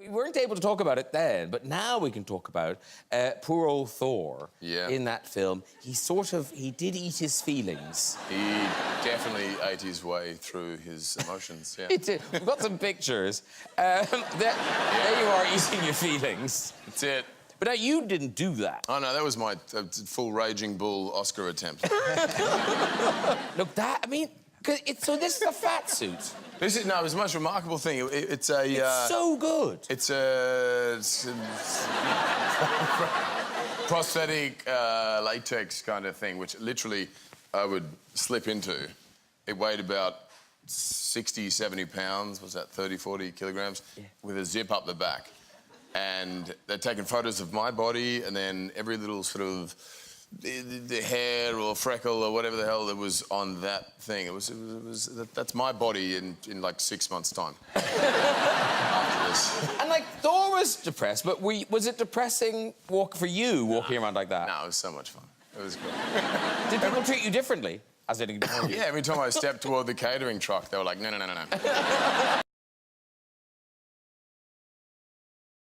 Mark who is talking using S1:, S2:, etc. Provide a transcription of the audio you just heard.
S1: We weren't able to talk about it then, but now we can talk about poor old Thor.
S2: Yeah.
S1: In that film. He did eat his feelings.
S2: He definitely ate his way through his emotions, yeah.
S1: He did. We've got some pictures. There you are, eating your feelings.
S2: That's it.
S1: But now, you didn't do that.
S2: Oh, no, that was my full Raging Bull Oscar attempt.
S1: Look, I mean, so this is a fat suit.
S2: This is, no, it was the most remarkable thing. It's
S1: so good.
S2: It's a prosthetic latex kind of thing, which literally I would slip into. It weighed about 60, 70 pounds, what's that, 30, 40 kilograms, with a zip up the back. And they're taking photos of my body, and then every little sort of the hair or freckle or whatever the hell that was on that thing. That's my body in like 6 months' time. After this.
S1: And like Thor was depressed, but was it depressing for you walking around like that?
S2: No, it was so much fun. It was good.
S1: Did people treat you differently? As in ignored you?
S2: Yeah, every time I stepped toward the catering truck, they were like, no, no, no, no, no.